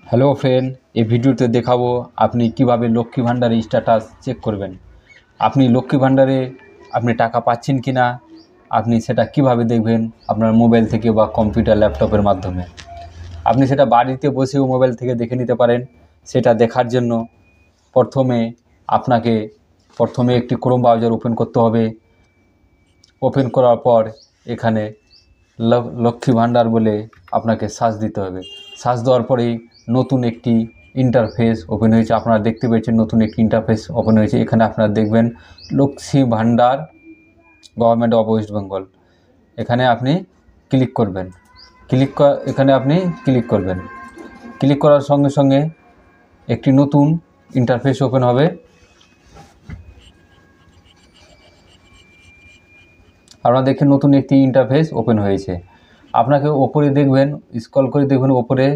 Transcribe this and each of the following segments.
Hello friend, এই ভিডিওতে দেখাবো আপনি কিভাবে লক্ষ্মী ভাণ্ডারে স্ট্যাটাস চেক করবেন। আপনি লক্ষ্মী ভাণ্ডারে আপনি টাকা পাচ্ছেন কি না আপনি সেটা কিভাবে দেখবেন আপনার মোবাইল থেকে বা কম্পিউটার ল্যাপটপের মাধ্যমে। আপনি সেটা বাড়িতে বসেও মোবাইল থেকে দেখে নিতে পারেন। সেটা দেখার জন্য আপনাকে প্রথমে একটি ক্রোম ব্রাউজার ওপেন করতে হবে। ওপেন করার পর এখানে লক্ষ্মী ভাণ্ডার বলে আপনাকে সার্চ দিতে হবে। সার্চ দেওয়ার পরেই নতুন একটি ইন্টারফেস ওপেন হয়েছে। আপনারা দেখতে পেয়েছেন নতুন একটি ইন্টারফেস ওপেন হয়েছে। এখানে আপনারা দেখবেন Lakshmi Bhandar government of West Bengal. এখানে আপনি ক্লিক করবেন। এখানে আপনি ক্লিক করবেন। ক্লিক করার সঙ্গে সঙ্গে একটি নতুন ইন্টারফেস ওপেন হবে। আপনারা দেখেন নতুন একটি ইন্টারফেস ওপেন হয়েছে। আপনাকে ওপরে দেখবেন, স্ক্রল করে দেখবেন ওপরে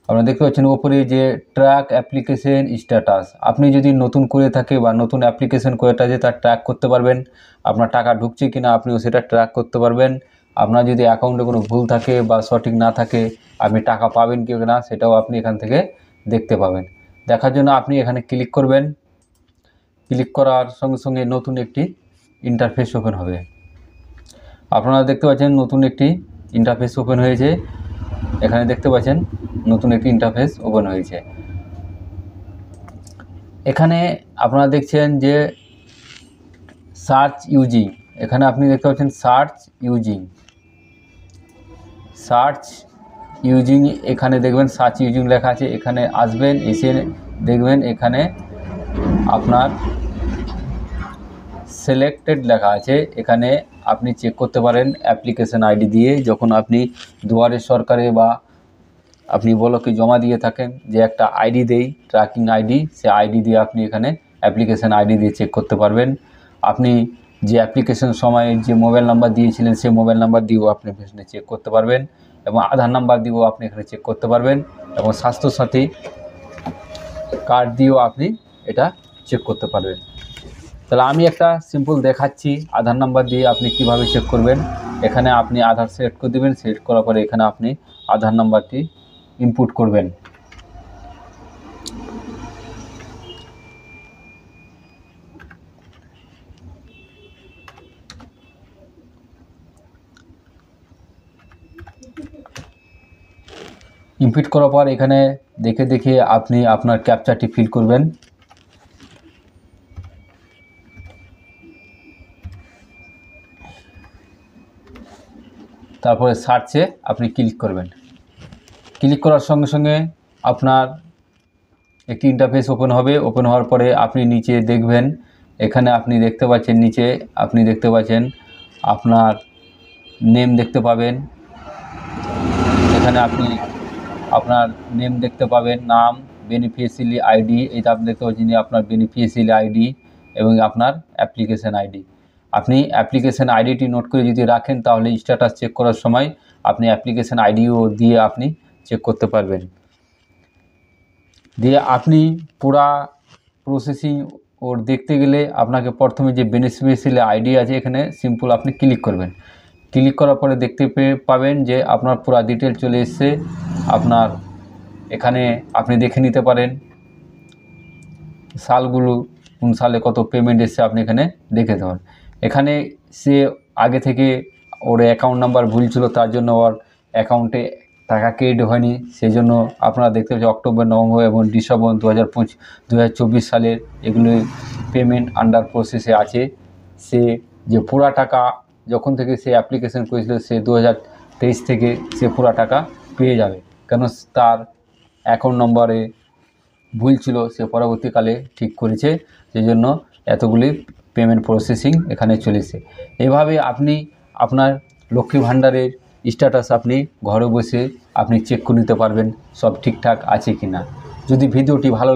আপনারা দেখতে পাচ্ছেন ওপরে যে ট্র্যাক অ্যাপ্লিকেশন স্ট্যাটাস। আপনি যদি নতুন করে থাকে বা নতুন অ্যাপ্লিকেশন করে থাকে তার ট্র্যাক করতে পারবেন। আপনার টাকা ঢুকছে কিনা আপনিও সেটা ট্র্যাক করতে পারবেন। আপনার যদি অ্যাকাউন্টে কোনো ভুল থাকে বা সঠিক না থাকে আপনি টাকা পাবেন কি না সেটাও আপনি এখান থেকে দেখতে পাবেন। দেখার জন্য আপনি এখানে ক্লিক করবেন। ক্লিক করার সঙ্গে সঙ্গে নতুন একটি ইন্টারফেস ওপেন হবে। আপনারা দেখতে পাচ্ছেন নতুন একটি ইন্টারফেস ওপেন হয়েছে। এখানে দেখতে পাচ্ছেন নতুন একটি ইন্টারফেস ওপেন হয়েছে। এখানে আপনারা দেখছেন যে সার্চ ইউজিং, এখানে আপনি দেখতে পাচ্ছেন সার্চ ইউজিং এখানে দেখবেন সার্চ ইউজিং লেখা আছে। এখানে আসবেন, এসে দেখবেন এখানে আপনার সিলেক্টেড লেখা আছে। এখানে আপনি চেক করতে পারেন অ্যাপ্লিকেশন আইডি দিয়ে। যখন আপনি দুয়ারে সরকারে বা আপনি ব্লকে জমা দিয়ে থাকেন যে একটা আইডি দেই, ট্র্যাকিং আইডি, সে আইডি দিয়ে আপনি এখানে অ্যাপ্লিকেশন আইডি দিয়ে চেক করতে পারবেন। আপনি যে অ্যাপ্লিকেশন সময়ে যে মোবাইল নাম্বার দিয়েছিলেন সেই মোবাইল নাম্বার দিয়েও আপনি এখানে চেক করতে পারবেন এবং আধার নাম্বার দিয়েও আপনি এখানে চেক করতে পারবেন এবং স্বাস্থ্যসাথী কার্ড দিয়েও আপনি এটা চেক করতে পারবেন। তাহলে আমি একটা সিম্পল দেখাচ্ছি আধার নাম্বার দিয়ে আপনি কিভাবে চেক করবেন। এখানে আপনি আধার সিলেক্ট করে দেবেন। সিলেক্ট করার পরে এখানে আপনি আধার নাম্বারটি ইনপুট করবেন। ইনপুট করার পর এখানে দেখে আপনি আপনার ক্যাপচারটি ফিল করবেন। তারপরে সার্চে আপনি ক্লিক করবেন। ক্লিক করার সঙ্গে সঙ্গে আপনার একটি ইন্টারফেস ওপেন হবে। ওপেন হওয়ার পরে আপনি নিচে দেখবেন, এখানে আপনি দেখতে পাচ্ছেন নিচে আপনি দেখতে পাচ্ছেন আপনার নেম দেখতে পাবেন। এখানে আপনি আপনার নেম দেখতে পাবেন, নাম, বেনিফিশিয়ারি আইডি, এটা আপনি দেখতে পাচ্ছেন যে আপনার বেনিফিশিয়ারি আইডি এবং আপনার অ্যাপ্লিকেশন আইডি। আপনি অ্যাপ্লিকেশন আইডিটি নোট করে যদি রাখেন তাহলে স্ট্যাটাস চেক করার সময় আপনি অ্যাপ্লিকেশন আইডিও দিয়ে আপনি চেক করতে পারবেন। দিয়ে আপনি পুরা প্রসেসিং ওর দেখতে গেলে আপনাকে প্রথমে যে বেনিফিশিয়ারি আইডি আছে এখানে সিম্পল আপনি ক্লিক করবেন। ক্লিক করার পরে দেখতে পাবেন যে আপনার পুরো ডিটেল চলে এসছে। আপনার এখানে আপনি দেখে নিতে পারেন সালগুলো, কোন সালে কত পেমেন্ট এসছে আপনি এখানে দেখে দেবেন। এখানে সে আগে থেকে ওর অ্যাকাউন্ট নাম্বার ভুল ছিল, তার জন্য ওর অ্যাকাউন্টে টাকা ক্রেডিট হয়নি। সেই জন্য আপনারা দেখতে পাচ্ছেন অক্টোবর, নভেম্বর এবং ডিসেম্বর 2024 সালের এগুলো পেমেন্ট আন্ডার প্রসেসে আছে। সে যে পুরা টাকা যখন থেকে সে অ্যাপ্লিকেশন করেছিল সে 2023 থেকে সে পুরা টাকা পেয়ে যাবে, কেন তার অ্যাকাউন্ট নম্বরে ভুল ছিল, সে পরবর্তীকালে ঠিক করেছে। সেই জন্য এতগুলি পেমেন্ট প্রসেসিং এখানে চলেছে। এভাবে আপনি আপনার লক্ষ্মী ভাণ্ডারের স্ট্যাটাস আপনি ঘরে বসে আপনি চেক করে নিতে পারবেন সব ঠিকঠাক আছে কি না। যদি ভিডিওটি ভালো